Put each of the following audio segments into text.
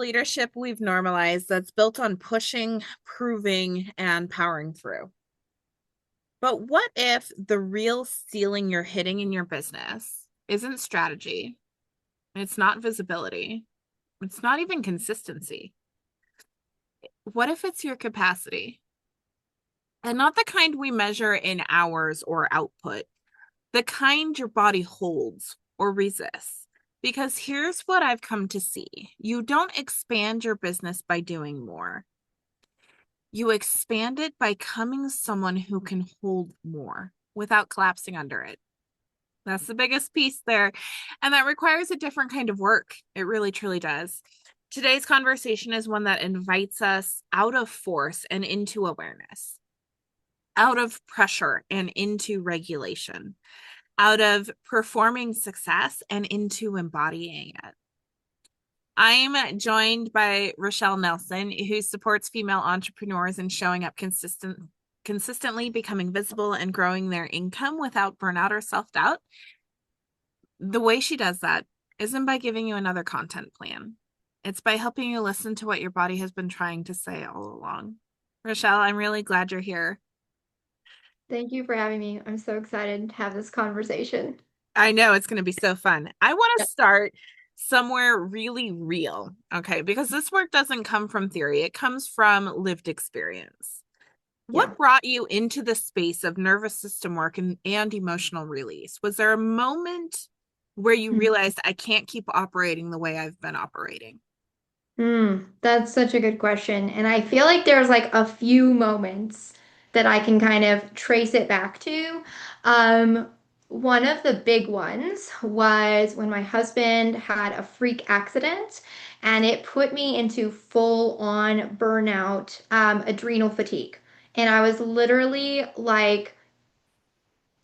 leadership we've normalized that's built on pushing, proving, and powering through. But what if the real ceiling you're hitting in your business isn't strategy? It's not visibility. It's not even consistency. What if it's your capacity? And not the kind we measure in hours or output, the kind your body holds or resists. Because here's what I've come to see: you don't expand your business by doing more, you expand it by becoming someone who can hold more without collapsing under it. That's the biggest piece there. And that requires a different kind of work. It really, truly does. Today's conversation is one that invites us out of force and into awareness, out of pressure and into regulation, out of performing success and into embodying it. I'm joined by Rachelle Nelson, who supports female entrepreneurs in showing up consistently, becoming visible, and growing their income without burnout or self-doubt. The way she does that isn't by giving you another content plan. It's by helping you listen to what your body has been trying to say all along. Rachelle, I'm really glad you're here. Thank you for having me. I'm so excited to have this conversation. I know it's going to be so fun. I want to Yep. start somewhere really real, okay? Because this work doesn't come from theory, it comes from lived experience. Yeah. What brought you into the space of nervous system work and emotional release? Was there a moment where you realized I can't keep operating the way I've been operating? That's such a good question. And I feel like there's like a few moments that I can kind of trace it back to. Um, One of the big ones was when my husband had a freak accident and it put me into full on burnout, adrenal fatigue. And I was literally like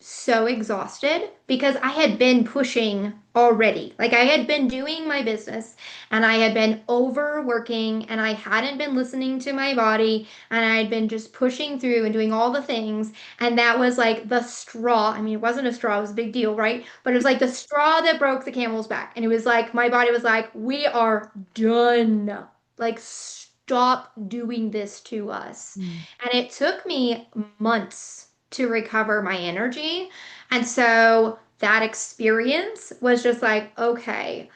so exhausted because I had been pushing already. Like I had been doing my business and I had been overworking and I hadn't been listening to my body and I had been just pushing through and doing all the things. And that was like the straw. I mean, it wasn't a straw, it was a big deal, right? But it was like the straw that broke the camel's back. And it was like, my body was like, we are done. Like, stop doing this to us. Mm. And it took me months to recover my energy. And so that experience was just like, okay.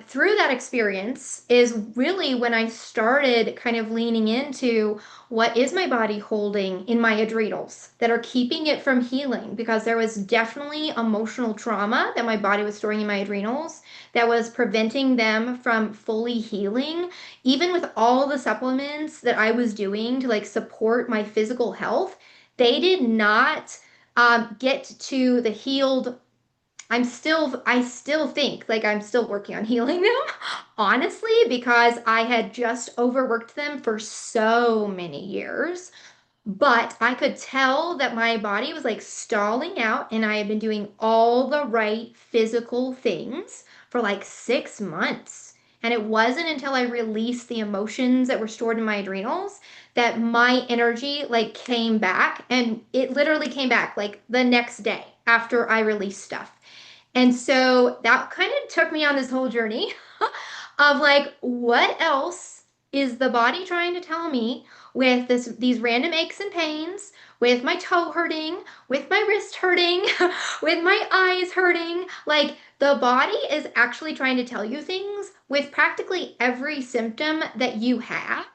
Through that experience is really when I started kind of leaning into what is my body holding in my adrenals that are keeping it from healing, because there was definitely emotional trauma that my body was storing in my adrenals that was preventing them from fully healing, even with all the supplements that I was doing to like support my physical health. They did not get to the healed. I still think like I'm still working on healing them, honestly, because I had just overworked them for so many years. But I could tell that my body was like stalling out, and I had been doing all the right physical things for like 6 months. And it wasn't until I released the emotions that were stored in my adrenals that my energy like came back. And it literally came back like the next day after I released stuff. And so that kind of took me on this whole journey of like, what else is the body trying to tell me with these random aches and pains, with my toe hurting, with my wrist hurting, with my eyes hurting? Like the body is actually trying to tell you things with practically every symptom that you have.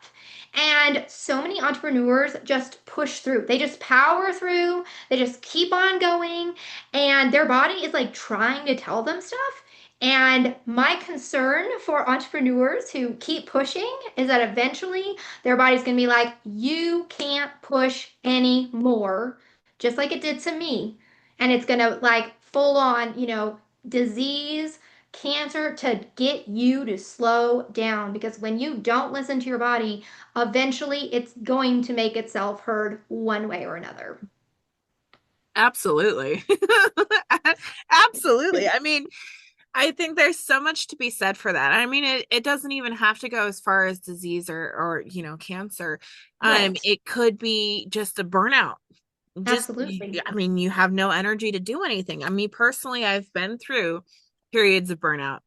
And so many entrepreneurs just push through. They just power through. They just keep on going, and their body is like trying to tell them stuff. And my concern for entrepreneurs who keep pushing is that eventually their body's going to be like, you can't push anymore, just like it did to me. And it's going to like full on, disease, cancer to get you to slow down. Because when you don't listen to your body, eventually it's going to make itself heard one way or another. Absolutely. Absolutely. I mean, I think there's so much to be said for that. I mean, it doesn't even have to go as far as disease or cancer. Right. It could be just a burnout. Just, Absolutely. I mean, you have no energy to do anything. I mean, personally, I've been through periods of burnout.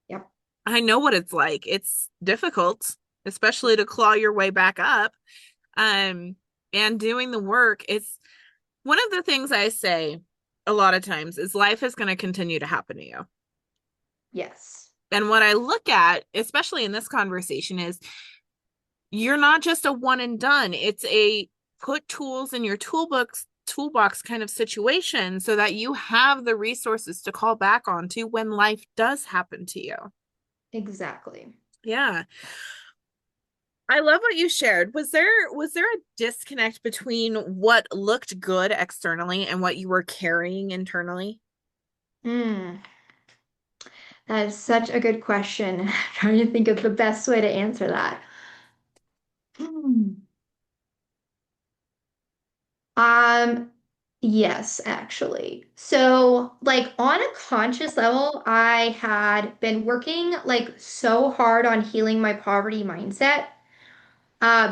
Yep. I know what it's like. It's difficult, especially to claw your way back up. Um, and doing the work, it's one of the things I say a lot of times is life is going to continue to happen to you. Yes. And what I look at, especially in this conversation, is you're not just a one and done. It's a put tools in your toolbox kind of situation so that you have the resources to call back on to when life does happen to you. Exactly. Yeah. I love what you shared. Was there a disconnect between what looked good externally and what you were carrying internally? Mm, that is such a good question. I'm trying to think of the best way to answer that. Hmm. Um, yes, actually. So, like on a conscious level, I had been working like so hard on healing my poverty mindset.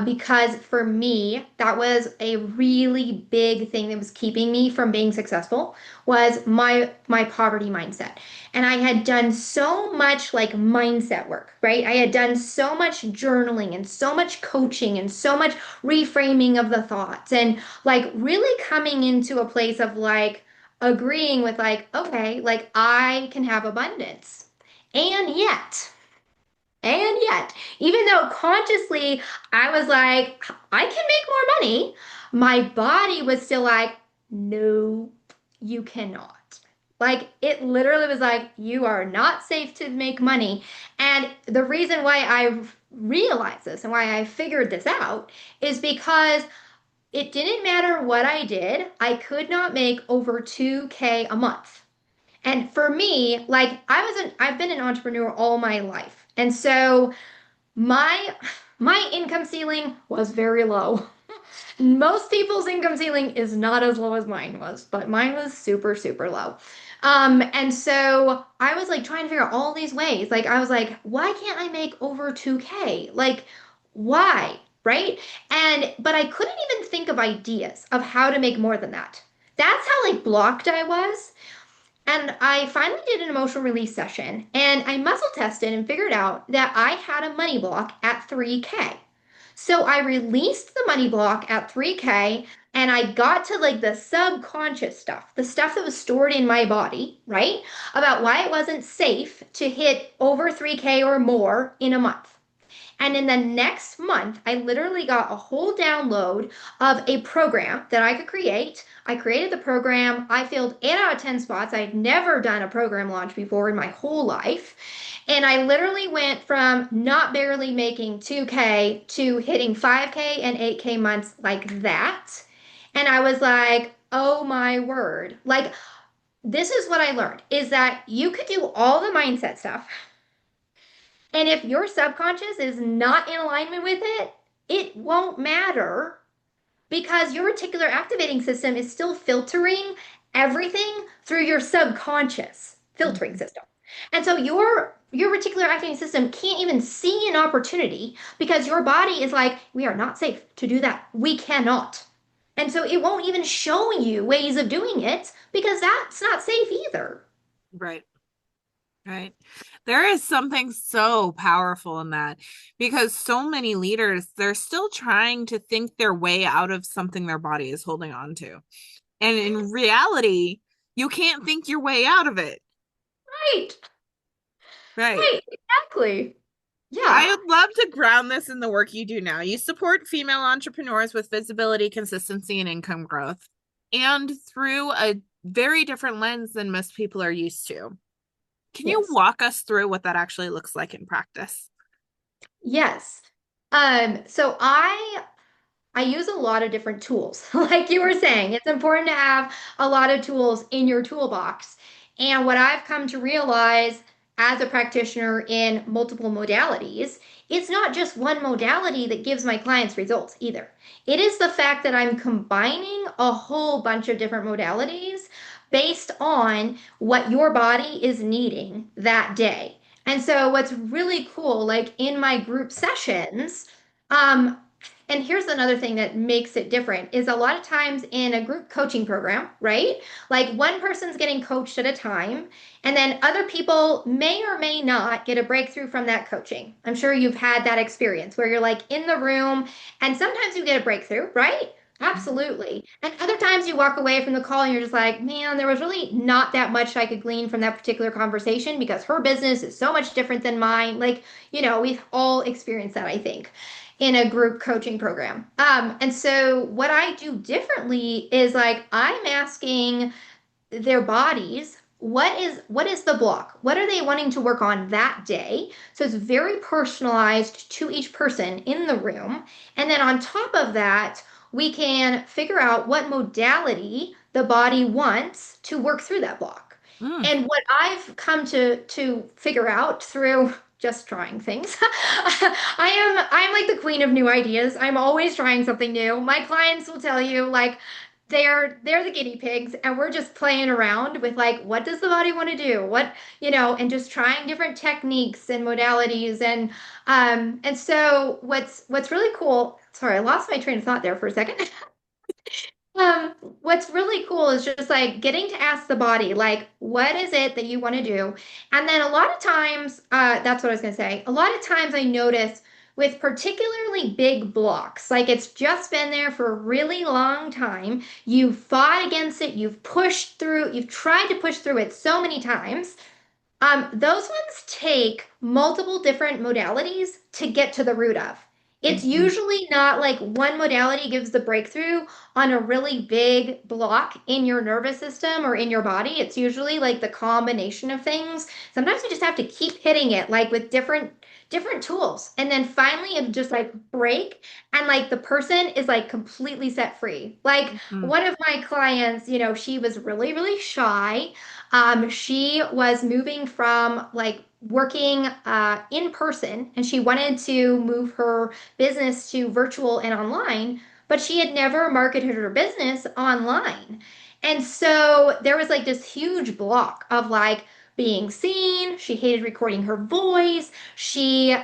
Because for me, that was a really big thing that was keeping me from being successful was my poverty mindset. And I had done so much like mindset work, right? I had done so much journaling and so much coaching and so much reframing of the thoughts and like really coming into a place of like agreeing with like, okay, like I can have abundance. And yet, even though consciously I was like, I can make more money, my body was still like, no, you cannot. Like, it literally was like, you are not safe to make money. And the reason why I realized this and why I figured this out is because it didn't matter what I did, I could not make over 2K a month. And for me, like I've been an entrepreneur all my life. And so my my income ceiling was very low. Most people's income ceiling is not as low as mine was, but mine was super, super low. And so I was like trying to figure out all these ways. Like I was like, why can't I make over 2K? Like, why? Right? And but I couldn't even think of ideas of how to make more than that. That's how like blocked I was. And I finally did an emotional release session and I muscle tested and figured out that I had a money block at 3K. So I released the money block at 3K and I got to like the subconscious stuff, the stuff that was stored in my body, right? About why it wasn't safe to hit over 3K or more in a month. And in the next month, I literally got a whole download of a program that I could create. I created the program. I filled 8 out of 10 spots. I had never done a program launch before in my whole life. And I literally went from not barely making 2K to hitting 5K and 8K months like that. And I was like, oh my word. Like, this is what I learned is that you could do all the mindset stuff. And if your subconscious is not in alignment with it, it won't matter because your reticular activating system is still filtering everything through your subconscious filtering Mhm. system. And so your reticular activating system can't even see an opportunity because your body is like, we are not safe to do that. We cannot. And so it won't even show you ways of doing it because that's not safe either. Right. Right. There is something so powerful in that because so many leaders, they're still trying to think their way out of something their body is holding on to. And in reality, you can't think your way out of it. Right. Right. Right. Exactly. I Yeah. would love to ground this in the work you do now. You support female entrepreneurs with visibility, consistency, and income growth, and through a very different lens than most people are used to. Can you Yes. walk us through what that actually looks like in practice? Yes. So I use a lot of different tools. Like you were saying, it's important to have a lot of tools in your toolbox. And what I've come to realize as a practitioner in multiple modalities, it's not just one modality that gives my clients results either. It is the fact that I'm combining a whole bunch of different modalities based on what your body is needing that day. And so what's really cool, like in my group sessions, um, and here's another thing that makes it different is a lot of times in a group coaching program, right? Like one person's getting coached at a time, and then other people may or may not get a breakthrough from that coaching. I'm sure you've had that experience where you're like in the room and sometimes you get a breakthrough, right? Absolutely. And other times you walk away from the call and you're just like, man, there was really not that much I could glean from that particular conversation because her business is so much different than mine. Like, we've all experienced that, I think, in a group coaching program. And so what I do differently is like I'm asking their bodies what is the block, what are they wanting to work on that day, so it's very personalized to each person in the room, and then on top of that we can figure out what modality the body wants to work through that block. Mm, And what I've come to figure out through just trying things. I'm like the queen of new ideas. I'm always trying something new. My clients will tell you like they're the guinea pigs and we're just playing around with like what does the body want to do? And just trying different techniques and modalities and so what's really cool, sorry, I lost my train of thought there for a second. Um, what's really cool is just like getting to ask the body, like, what is it that you want to do? And then a lot of times, that's what I was going to say. A lot of times I notice with particularly big blocks, like it's just been there for a really long time. You've fought against it, you've pushed through, you've tried to push through it so many times. Those ones take multiple different modalities to get to the root of. It's mhm, usually not like one modality gives the breakthrough on a really big block in your nervous system or in your body. It's usually like the combination of things. Sometimes you just have to keep hitting it like with different tools. And then finally it just like break and like the person is like completely set free. Like mhm, one of my clients, she was really, really shy. She was moving from like working in person and she wanted to move her business to virtual and online, but she had never marketed her business online. And so there was like this huge block of like being seen. She hated recording her voice. She,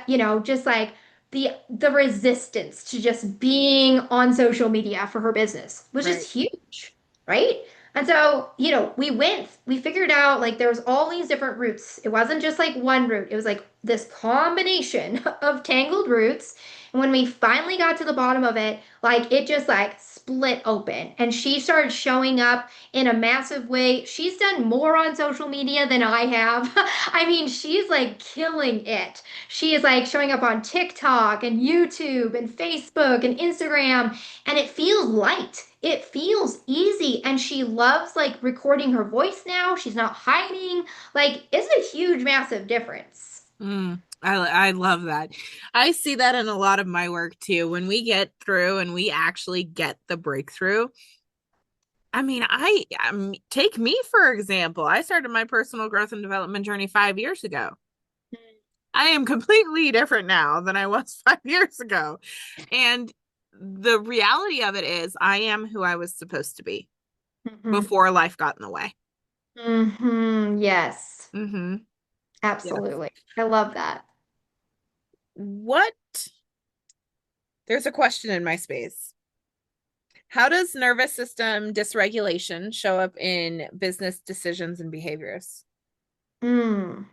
just like the resistance to just being on social media for her business was right. just huge, right? And so, we figured out like there was all these different routes. It wasn't just like one route. It was like this combination of tangled roots. And when we finally got to the bottom of it, like it just like split open and she started showing up in a massive way. She's done more on social media than I have. I mean, she's like killing it. She is like showing up on TikTok and YouTube and Facebook and Instagram, and it feels light. It feels easy. And she loves like recording her voice now. She's not hiding. Like, it's a huge, massive difference. I love that. I see that in a lot of my work too. When we get through and we actually get the breakthrough. I mean, take me for example. I started my personal growth and development journey 5 years ago. I am completely different now than I was 5 years ago. And the reality of it is, I am who I was supposed to be Hmm. before life got in the way. Yes, Mm-hmm. Yes. absolutely. I love that. What? There's a question in my space. How does nervous system dysregulation show up in business decisions and behaviors? Mm.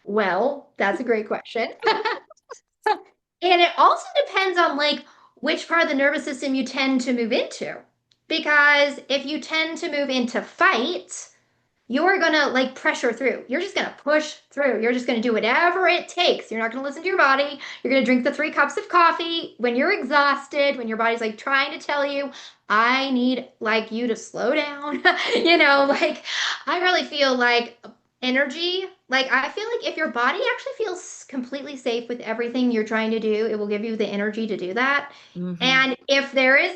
Well, that's a great question. And it also depends on like which part of the nervous system you tend to move into. Because if you tend to move into fight, you're gonna like pressure through. You're just gonna push through. You're just gonna do whatever it takes. You're not gonna listen to your body. You're gonna drink the 3 cups of coffee when you're exhausted, when your body's like trying to tell you, I need like you to slow down. Like I really feel like energy. Like I feel like if your body actually feels completely safe with everything you're trying to do, it will give you the energy to do that. Mm-hmm. And if there is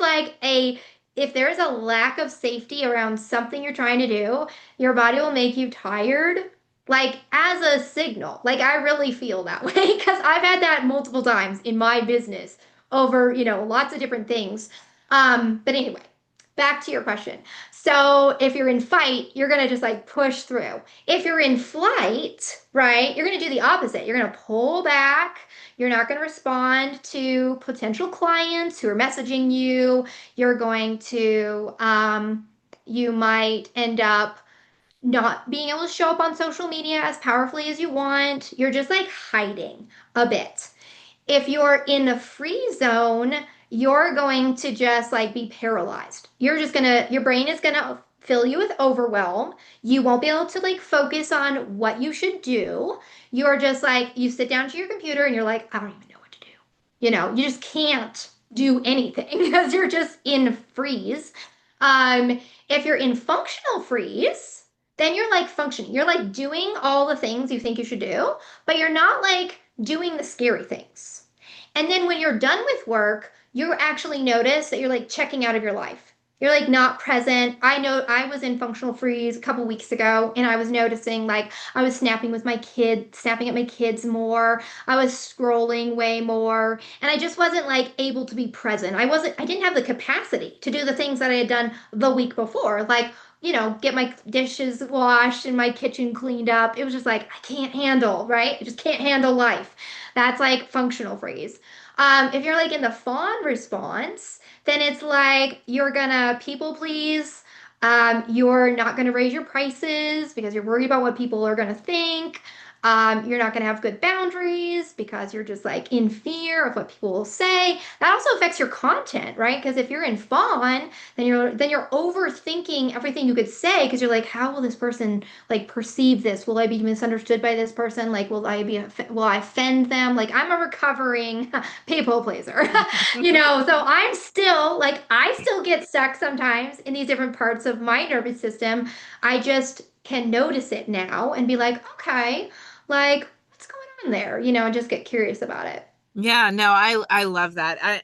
a lack of safety around something you're trying to do, your body will make you tired, like as a signal. Like I really feel that way because I've had that multiple times in my business over, lots of different things. But anyway, back to your question. So if you're in fight, you're going to just like push through. If you're in flight, right, you're going to do the opposite. You're going to pull back. You're not going to respond to potential clients who are messaging you. You're going to, you might end up not being able to show up on social media as powerfully as you want. You're just like hiding a bit. If you're in a free zone, you're going to just like be paralyzed. You're just gonna, your brain is gonna fill you with overwhelm. You won't be able to like focus on what you should do. You're just like, you sit down to your computer and you're like, I don't even know what to do. You just can't do anything because you're just in freeze. If you're in functional freeze, then you're like functioning. You're like doing all the things you think you should do, but you're not like doing the scary things. And then when you're done with work, you actually notice that you're like checking out of your life. You're like not present. I know I was in functional freeze a couple weeks ago and I was noticing like I was snapping with my kids, snapping at my kids more. I was scrolling way more and I just wasn't like able to be present. I didn't have the capacity to do the things that I had done the week before. Like, get my dishes washed and my kitchen cleaned up. It was just like I can't handle, right? I just can't handle life. That's like functional freeze. If you're like in the fawn response, then it's like you're gonna people please. You're not gonna raise your prices because you're worried about what people are gonna think. You're not gonna have good boundaries because you're just like in fear of what people will say. That also affects your content, right? Because if you're in fawn, then you're overthinking everything you could say because you're like, how will this person like perceive this? Will I be misunderstood by this person? Like, will I offend them? Like, I'm a recovering people pleaser, so I'm still like, I still get stuck sometimes in these different parts of my nervous system. I just can notice it now and be like, okay, like, what's going on there? And just get curious about it. Yeah, no, I love that. I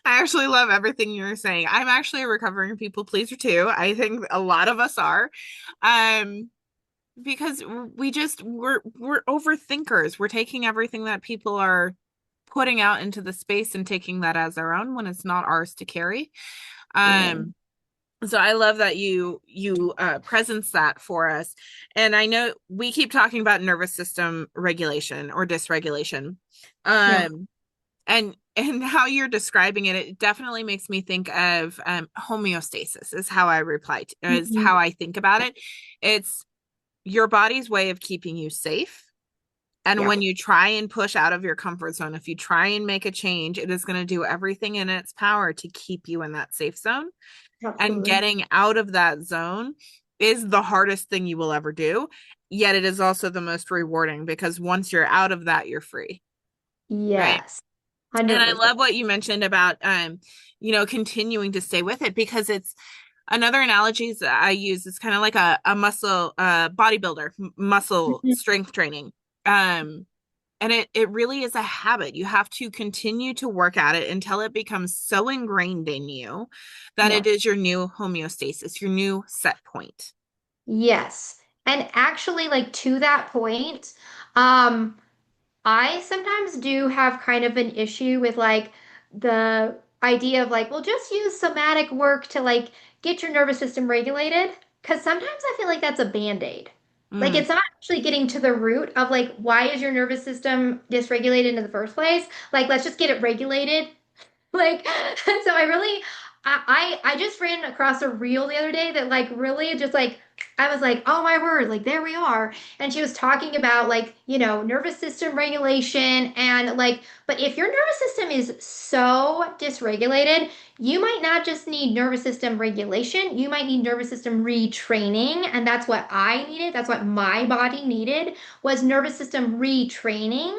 actually love everything you're saying. I'm actually a recovering people pleaser too. I think a lot of us are. Um, because we're overthinkers. We're taking everything that people are putting out into the space and taking that as our own when it's not ours to carry. Same. Um, so I love that you presence that for us. And I know we keep talking about nervous system regulation or dysregulation. Yeah. Um, and how you're describing it, it definitely makes me think of homeostasis is how I reply to, is Mhm. how I think about it. It's your body's way of keeping you safe. And Yeah, when you try and push out of your comfort zone, if you try and make a change, it is going to do everything in its power to keep you in that safe zone. And absolutely. getting out of that zone is the hardest thing you will ever do. Yet it is also the most rewarding because once you're out of that, you're free. Right. Yes, And I 100%. love what you mentioned about continuing to stay with it because it's another analogy that I use is kind of like a muscle bodybuilder, muscle Mhm. strength training. Um and it really is a habit. You have to continue to work at it until it becomes so ingrained in you that Yeah. it is your new homeostasis, your new set point. Yes. And actually, like to that point, um, I sometimes do have kind of an issue with like the idea of like, well, just use somatic work to like get your nervous system regulated. Because sometimes I feel like that's a band-aid. Like Mm, it's not actually getting to the root of like why is your nervous system dysregulated in the first place? Like let's just get it regulated. Like, so I just ran across a reel the other day that like really just like I was like, oh my word, like there we are. And she was talking about like, nervous system regulation and like, but if your nervous system is so dysregulated, you might not just need nervous system regulation, you might need nervous system retraining. And that's what I needed. That's what my body needed was nervous system retraining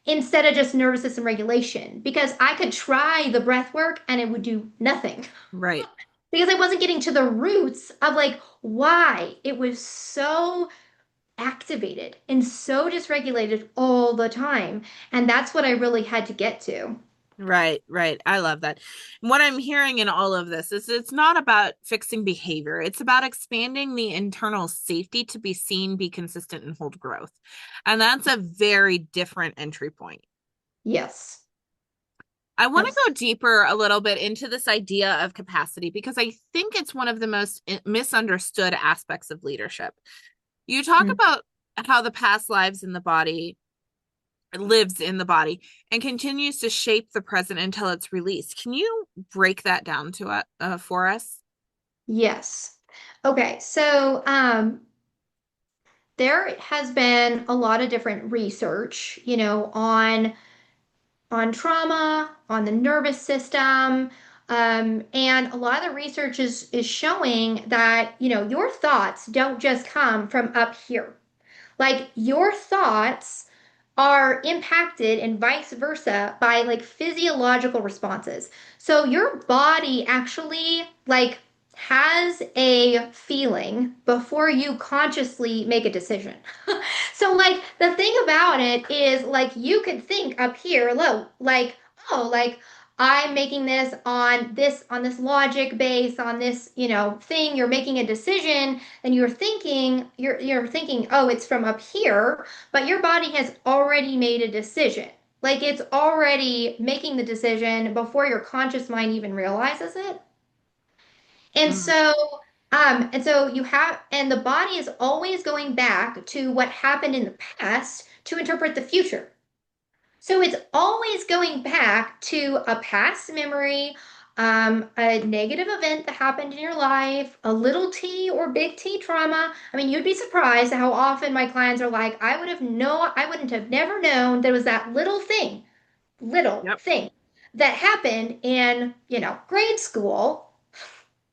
instead of just nervous system regulation because I could try the breath work and it would do nothing right. because I wasn't getting to the roots of like why it was so activated and so dysregulated all the time. And that's what I really had to get to. Right, right. I love that. What I'm hearing in all of this is it's not about fixing behavior. It's about expanding the internal safety to be seen, be consistent, and hold growth. And that's a very different entry point. Yes. I want to Abs- go deeper a little bit into this idea of capacity because I think it's one of the most misunderstood aspects of leadership. You talk Mm. about how the past lives in the body lives in the body and continues to shape the present until it's released. Can you break that down to for us? Yes. Okay, so there has been a lot of different research, on trauma, on the nervous system. And a lot of the research is showing that, your thoughts don't just come from up here. Like your thoughts are impacted and vice versa by like physiological responses. So your body actually like has a feeling before you consciously make a decision. So like the thing about it is like you could think up here low like oh like I'm making this logic base on this thing you're making a decision and you're thinking oh it's from up here but your body has already made a decision. Like it's already making the decision before your conscious mind even realizes it. And Mm, so, and the body is always going back to what happened in the past to interpret the future. So it's always going back to a past memory, a negative event that happened in your life, a little T or big T trauma. I mean, you'd be surprised how often my clients are like, I wouldn't have never known there was that little yep. thing that happened in, grade school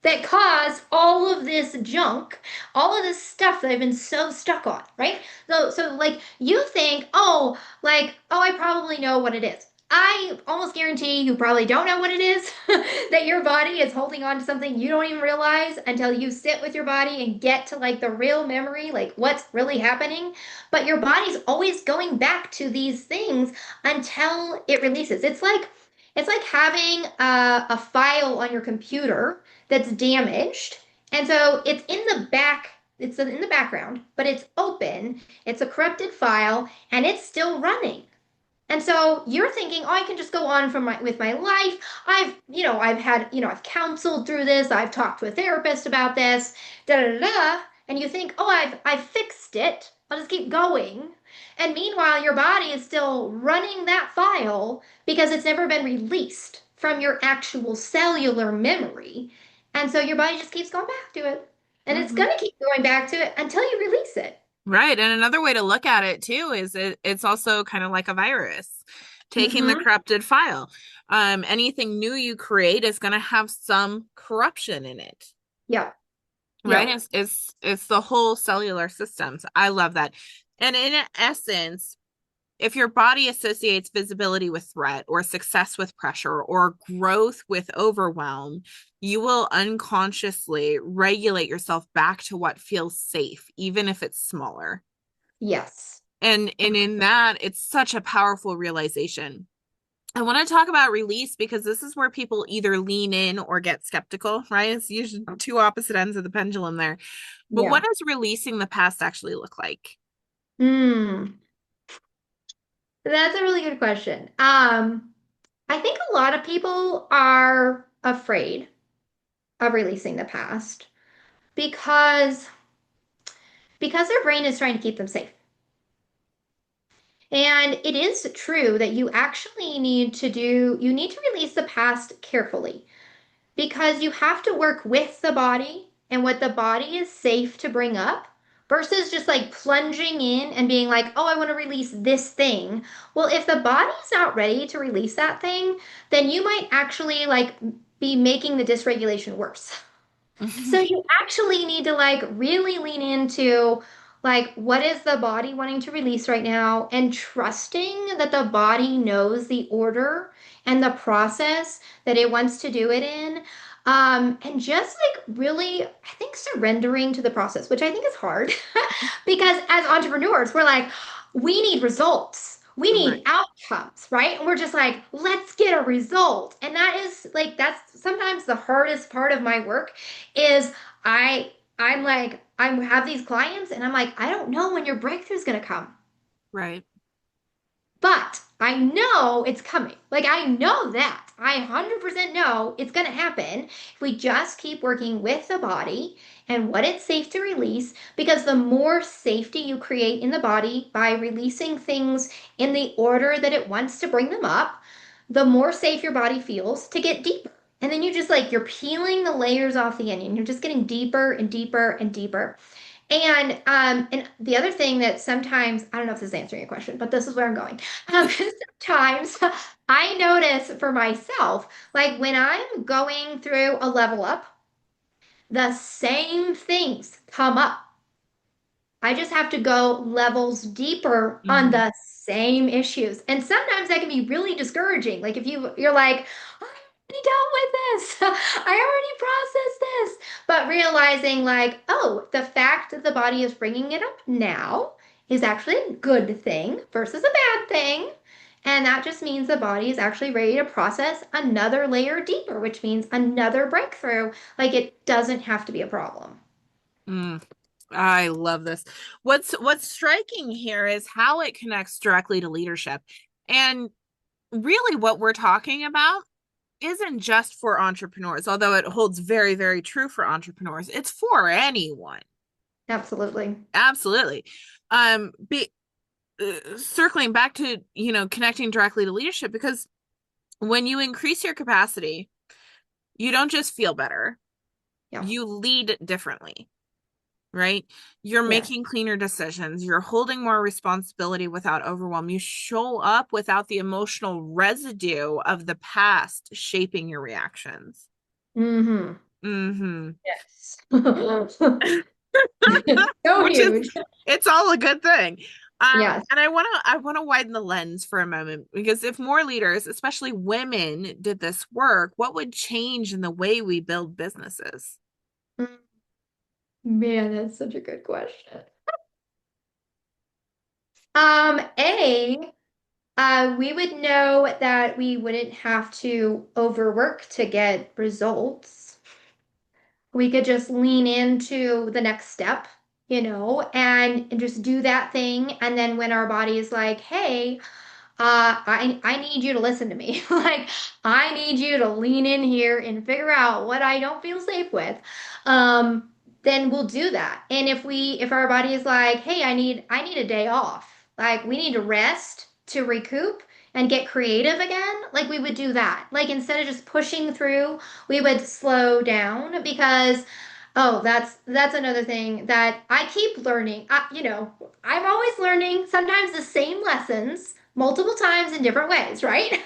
that cause all of this junk, all of this stuff that I've been so stuck on, right? So like you think, oh, I probably know what it is. I almost guarantee you probably don't know what it is, that your body is holding on to something you don't even realize until you sit with your body and get to like the real memory, like what's really happening. But your body's always going back to these things until it releases. It's like having a file on your computer that's damaged. And so it's in the background, but it's open, it's a corrupted file, and it's still running. And so you're thinking, oh, I can just go on with my life. I've counseled through this. I've talked to a therapist about this, da da da. Da. And you think, oh, I've fixed it. I'll just keep going. And meanwhile, your body is still running that file because it's never been released from your actual cellular memory. And so your body just keeps going back to it. And it's Hmm. going to keep going back to it until you release it. Right. And another way to look at it too is it's also kind of like a virus, taking the Mm-hmm. corrupted file. Anything new you create is going to have some corruption in it. Yep. Right? Yep. It's the whole cellular systems. I love that. And in essence, if your body associates visibility with threat or success with pressure or growth with overwhelm, you will unconsciously regulate yourself back to what feels safe, even if it's smaller. Yes. And in that, it's such a powerful realization. I want to talk about release because this is where people either lean in or get skeptical, right? It's usually two opposite ends of the pendulum there. But what Yeah. does releasing the past actually look like? Hmm. That's a really good question. I think a lot of people are afraid of releasing the past because their brain is trying to keep them safe. And it is true that you need to release the past carefully because you have to work with the body and what the body is safe to bring up versus just like plunging in and being like, oh, I want to release this thing. Well, if the body's not ready to release that thing, then you might actually like be making the dysregulation worse. So you actually need to like really lean into like what is the body wanting to release right now and trusting that the body knows the order and the process that it wants to do it in. And just like really, I think surrendering to the process, which I think is hard because as entrepreneurs, we're like, we need results. We need Right. outcomes, right? And we're just like, let's get a result. And that's sometimes the hardest part of my work is I'm like, I have these clients and I'm like, I don't know when your breakthrough is going to come. Right. but I know it's coming. Like I know that. I 100% know it's going to happen if we just keep working with the body and what it's safe to release, because the more safety you create in the body by releasing things in the order that it wants to bring them up, the more safe your body feels to get deeper. And then you just like you're peeling the layers off the onion. You're just getting deeper and deeper and deeper. And the other thing that sometimes, I don't know if this is answering your question, but this is where I'm going. Sometimes I notice for myself, like when I'm going through a level up, the same things come up. I just have to go levels deeper on Mhm. the same issues. And sometimes that can be really discouraging. Like if you're like, I'm already done with this. I already processed this. But realizing like, oh, the fact that the body is bringing it up now is actually a good thing versus a bad thing. And that just means the body is actually ready to process another layer deeper, which means another breakthrough. Like it doesn't have to be a problem. Mm, I love this. What's striking here is how it connects directly to leadership. And really what we're talking about isn't just for entrepreneurs, although it holds very, very true for entrepreneurs. It's for anyone. Absolutely. Absolutely. Be circling back to, connecting directly to leadership, because when you increase your capacity, you don't just feel better, Yeah. you lead differently, right? You're Yes. making cleaner decisions, you're holding more responsibility without overwhelm, you show up without the emotional residue of the past shaping your reactions. Mm-hmm. Mm-hmm. Yes. So Which is, huge. it's all a good thing. Yes. And I want to widen the lens for a moment, because if more leaders, especially women, did this work, what would change in the way we build businesses? Mm, man, that's such a good question. A, we would know that we wouldn't have to overwork to get results. We could just lean into the next step, and just do that thing. And then when our body is like, hey, I need you to listen to me. Like, I need you to lean in here and figure out what I don't feel safe with. Then we'll do that. And if our body is like, hey, I need a day off. Like, we need to rest to recoup and get creative again. Like, we would do that. Like, instead of just pushing through, we would slow down because oh, that's another thing that I keep learning. I'm always learning sometimes the same lessons multiple times in different ways, right?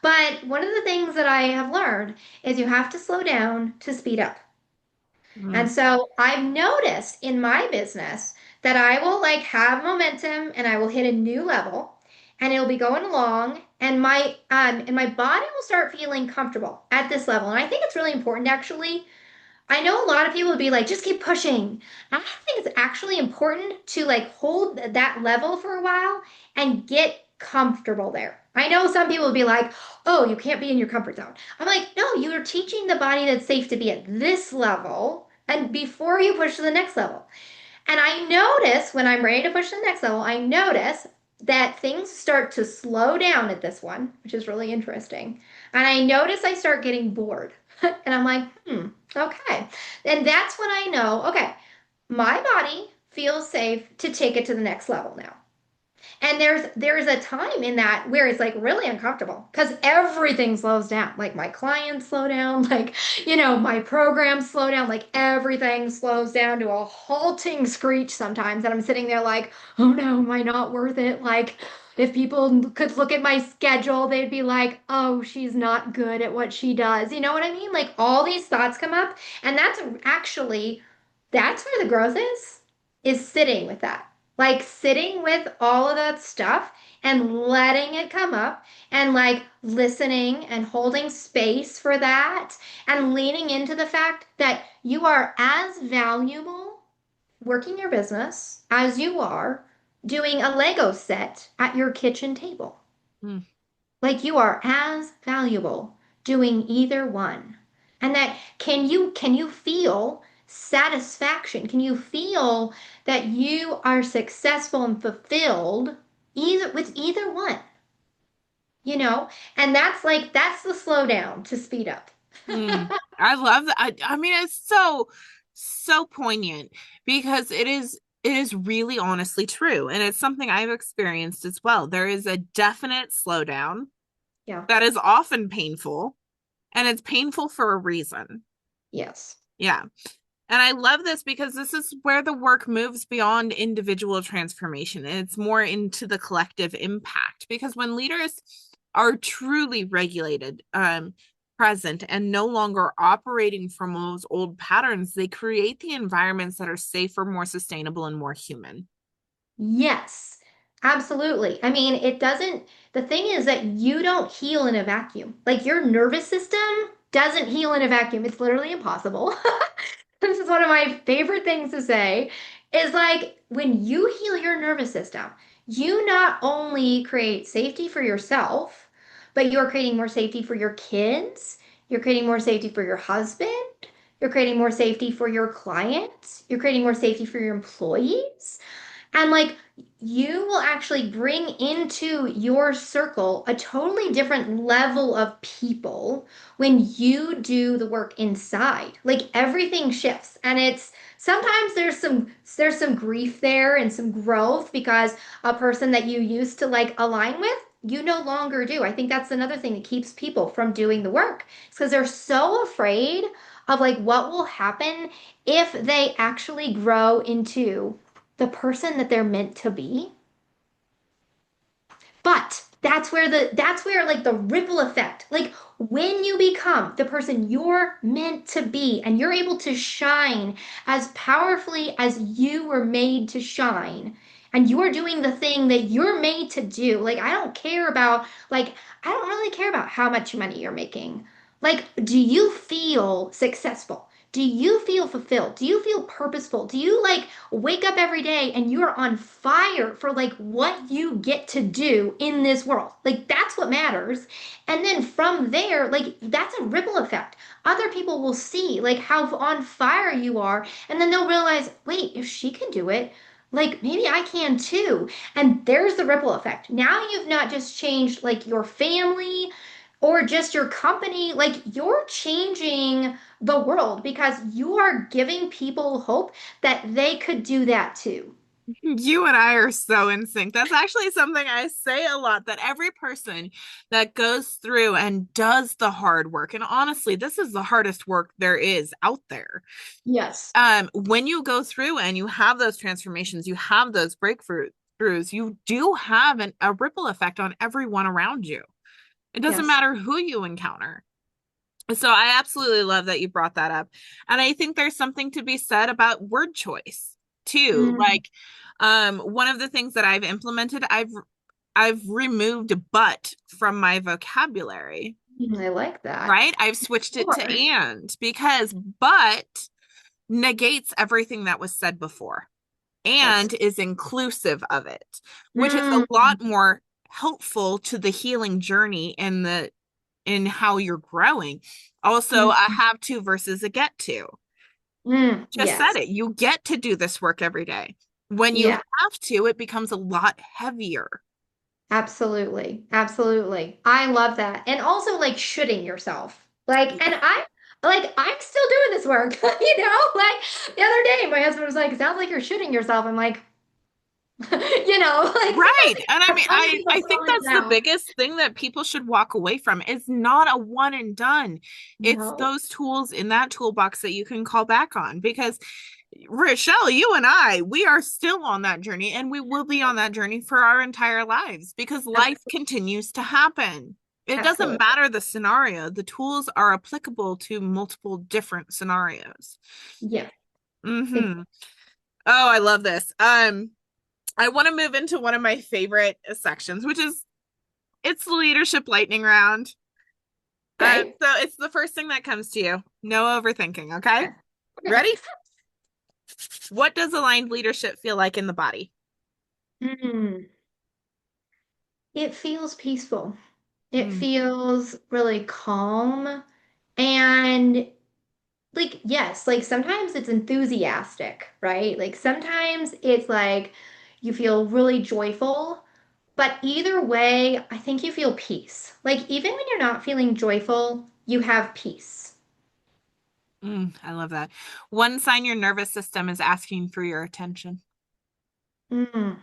But one of the things that I have learned is you have to slow down to speed up. And Mm, so I've noticed in my business that I will like have momentum and I will hit a new level and it'll be going along and my body will start feeling comfortable at this level. And I think it's really important actually. I know a lot of people would be like, just keep pushing. I think it's actually important to like hold that level for a while and get comfortable there. I know some people would be like, oh, you can't be in your comfort zone. I'm like, no, you are teaching the body that it's safe to be at this level and before you push to the next level. And I notice when I'm ready to push to the next level, I notice that things start to slow down at this one, which is really interesting. And I notice I start getting bored. And I'm like, okay. And that's when I know, okay, my body feels safe to take it to the next level now. And there's a time in that where it's like really uncomfortable because everything slows down. Like my clients slow down, like, my programs slow down, like everything slows down to a halting screech sometimes. And I'm sitting there like, oh no, am I not worth it? Like, if people could look at my schedule, they'd be like, oh, she's not good at what she does. You know what I mean? Like all these thoughts come up, and that's where the growth is sitting with that. Like sitting with all of that stuff and letting it come up and like listening and holding space for that and leaning into the fact that you are as valuable working your business as you are doing a Lego set at your kitchen table. mm, Like you are as valuable doing either one. And that can you feel satisfaction? Can you feel that you are successful and fulfilled either one, you know? And that's the slowdown to speed up. Mm. I love that. I mean, it's so poignant because it is really honestly true. And it's something I've experienced as well. There is a definite slowdown Yeah. that is often painful, and it's painful for a reason. Yes. Yeah. And I love this because this is where the work moves beyond individual transformation and it's more into the collective impact. Because when leaders are truly regulated, present, and no longer operating from those old patterns, they create the environments that are safer, more sustainable, and more human. Yes, absolutely. I mean, the thing is that you don't heal in a vacuum. Like your nervous system doesn't heal in a vacuum. It's literally impossible. This is one of my favorite things to say is like when you heal your nervous system, you not only create safety for yourself, but you're creating more safety for your kids. You're creating more safety for your husband. You're creating more safety for your clients. You're creating more safety for your employees. And like you will actually bring into your circle a totally different level of people when you do the work inside. Like everything shifts and it's sometimes there's some grief there and some growth because a person that you used to like align with you no longer do. I think that's another thing that keeps people from doing the work. It's because they're so afraid of like what will happen if they actually grow into the person that they're meant to be. But that's where like the ripple effect, like when you become the person you're meant to be and you're able to shine as powerfully as you were made to shine and you're doing the thing that you're made to do. Like I don't really care about how much money you're making. Like, do you feel successful? Do you feel fulfilled? Do you feel purposeful? Do you like wake up every day and you're on fire for like what you get to do in this world? Like that's what matters. And then from there, like that's a ripple effect. Other people will see like how on fire you are, and then they'll realize, wait, if she can do it, like maybe I can too. And there's the ripple effect. Now you've not just changed like your family or just your company, like you're changing the world because you are giving people hope that they could do that too. You and I are so in sync. That's actually something I say a lot that every person that goes through and does the hard work, and honestly, this is the hardest work there is out there. Yes. When you go through and you have those transformations, you have those breakthroughs, you do have a ripple effect on everyone around you. It doesn't Yes. matter who you encounter. So I absolutely love that you brought that up. And I think there's something to be said about word choice too. Mm, Like one of the things that I've implemented, I've removed but from my vocabulary, I like that. right? I've switched it to Sure. and because but negates everything that was said before That's and is inclusive of it, which is a mm, lot more helpful to the healing journey and the in how you're growing. Also, mm, a have to versus a get to. Just said yes. it. You get to do this work every day. When you Yeah, have to, it becomes a lot heavier. absolutely. Absolutely. I love that. And also like shoulding yourself. I'm still doing this work, you know? Like the other day my husband was like, sounds like you're shoulding yourself. I'm like, like Right. sometimes And I I mean, tell people I think calm it that's the down. biggest thing that people should walk away from is not a one and done. It's No. those tools in that toolbox that you can call back on because Rachelle, you and I, we are still on that journey and we will be on that journey for our entire lives because life continues to happen. It doesn't Absolutely. matter the scenario, the tools are applicable to multiple different scenarios. Yeah. Ex- Hmm. Oh, I love this. I want to move into one of my favorite sections, which is it's the leadership lightning round. Okay. So it's the first thing that comes to you. No overthinking, okay? Okay. Okay. Ready? What does aligned leadership feel like in the body? Mm. It feels peaceful. It Mm. feels really calm. And like, yes, like sometimes it's enthusiastic, right? Like sometimes it's like you feel really joyful, But either way, I think you feel peace. Like even when you're not feeling joyful, you have peace. I love that. One sign your nervous system is asking for your attention. Mm.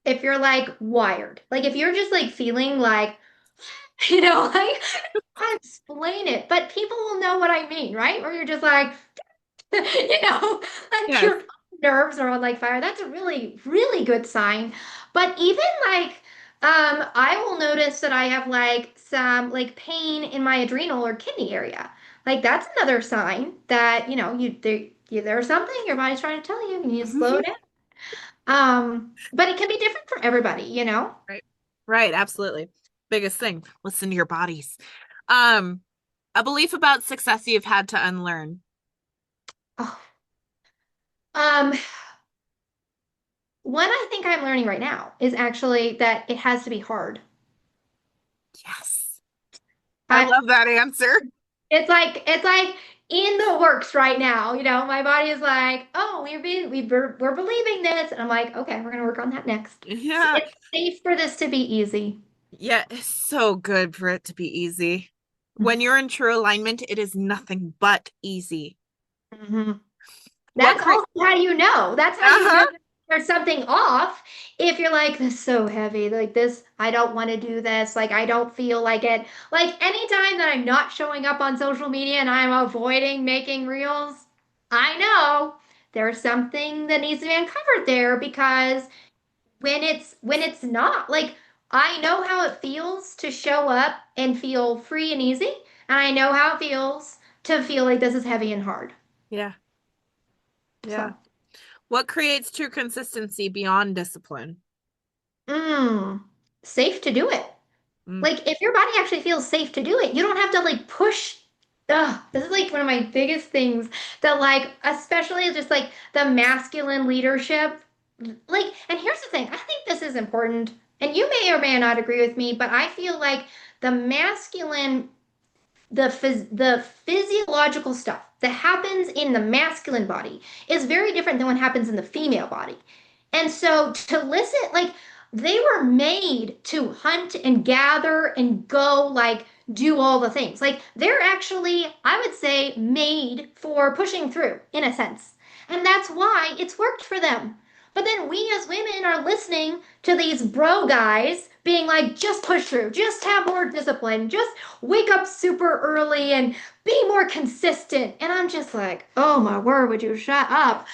If you're like wired, like if you're just like feeling like, like I explain it, but people will know what I mean, right? Or you're just like, like Yes. your nerves are on like fire. That's a really, really good sign. But even like, I will notice that I have like some like pain in my adrenal or kidney area. Like that's another sign that, there's something your body's trying to tell you. You need to slow down. But it can be different for everybody. Right. Right, absolutely. Biggest thing, listen to your bodies. Um, a belief about success you've had to unlearn. Oh. Um, One I think I'm learning right now is actually that it has to be hard. Yes. I I, love that answer. it's like in the works right now. My body is like, oh, we're believing this, and I'm like, okay, we're gonna work on that next. Yeah. It's safe for this to be easy. Yeah, it's so good for it to be easy. When you're in true alignment, it is nothing but easy. Mhm. What That's cre also how you know. That's how you know Uh-huh. there's something off. If you're like, this is so heavy, like this, I don't want to do this, like I don't feel like it. Like anytime that I'm not showing up on social media and I'm avoiding making reels, I know there's something that needs to be uncovered there because when it's not, like I know how it feels to show up and feel free and easy, and I know how it feels to feel like this is heavy and hard. Yeah, yeah. So. What creates true consistency beyond discipline? Mm, safe to do it. Mm. Like if your body actually feels safe to do it, you don't have to like push. Ugh, this is like one of my biggest things that like, especially just like the masculine leadership. Like, and here's the thing, I think this is important, and you may or may not agree with me, but I feel like the masculine the physiological stuff that happens in the masculine body is very different than what happens in the female body. And so to listen, like they were made to hunt and gather and go like do all the things. Like they're actually, I would say, made for pushing through in a sense. And that's why it's worked for them. But then we as women are listening to these bro guys being like, just push through, just have more discipline, just wake up super early and be more consistent. And I'm just like, oh my word, would you shut up?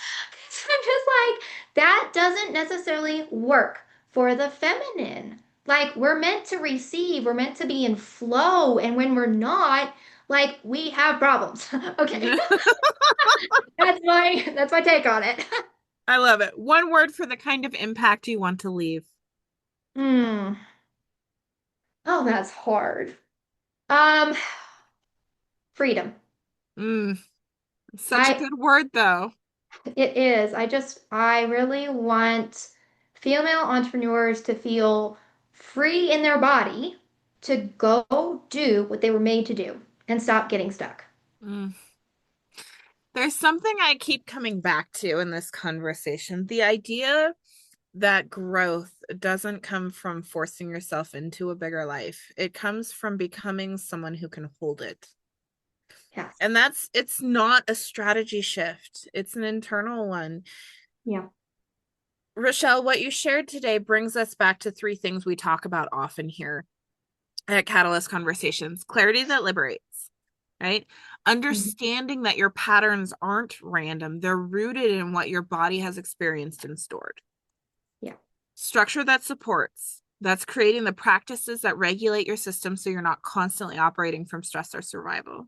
I'm just like, that doesn't necessarily work for the feminine. Like, we're meant to receive, we're meant to be in flow. And when we're not, like, we have problems. Okay. That's my take on it. I love it. One word for the kind of impact you want to leave. Hmm. Oh, that's hard. Um, Freedom. Mm, such a I good word, though. It is. I really want female entrepreneurs to feel free in their body to go do what they were made to do and stop getting stuck. Mm. There's something I keep coming back to in this conversation. The idea that growth doesn't come from forcing yourself into a bigger life. It comes from becoming someone who can hold it. Yes. And it's not a strategy shift, it's an internal one. Yeah. Rachelle, what you shared today brings us back to three things we talk about often here at Catalyst Conversations: clarity that liberates, right? Mhm. Understanding that your patterns aren't random, they're rooted in what your body has experienced and stored. Yeah. Structure that supports, that's creating the practices that regulate your system so you're not constantly operating from stress or survival.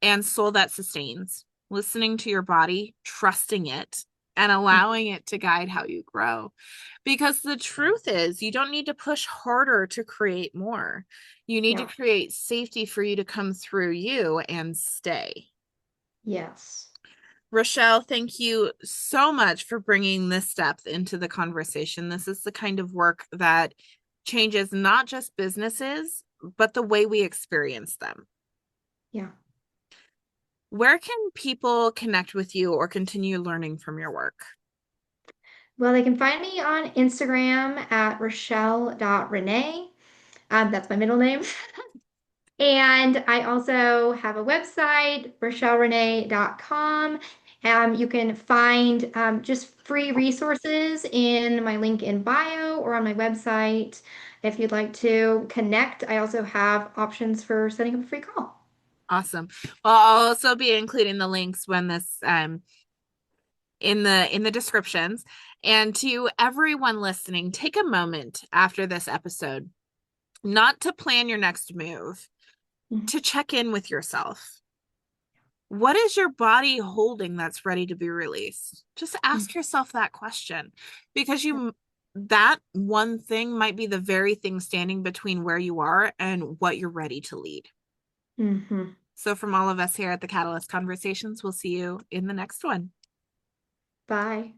And soul that sustains, listening to your body, trusting it, and allowing it to guide how you grow. Because the truth is, you don't need to push harder to create more. You need to Yeah. create safety for you to come through you and stay. Yes. Rachelle, thank you so much for bringing this depth into the conversation. This is the kind of work that changes not just businesses, but the way we experience them. Yeah. Where can people connect with you or continue learning from your work? Well, they can find me on Instagram at Rachelle.Renee. That's my middle name. And I also have a website, RachelleRenee.com. You can find just free resources in my link in bio or on my website. If you'd like to connect, I also have options for setting up a free call. Awesome. Well, I'll also be including the links when this in the descriptions. And to everyone listening, take a moment after this episode, not to plan your next move, Mhm. to check in with yourself. What is your body holding that's ready to be released? Just ask yourself that question, because you that one thing might be the very thing standing between where you are and what you're ready to lead. Mm-hmm. So from all of us here at the Catalyst Conversations, we'll see you in the next one. Bye.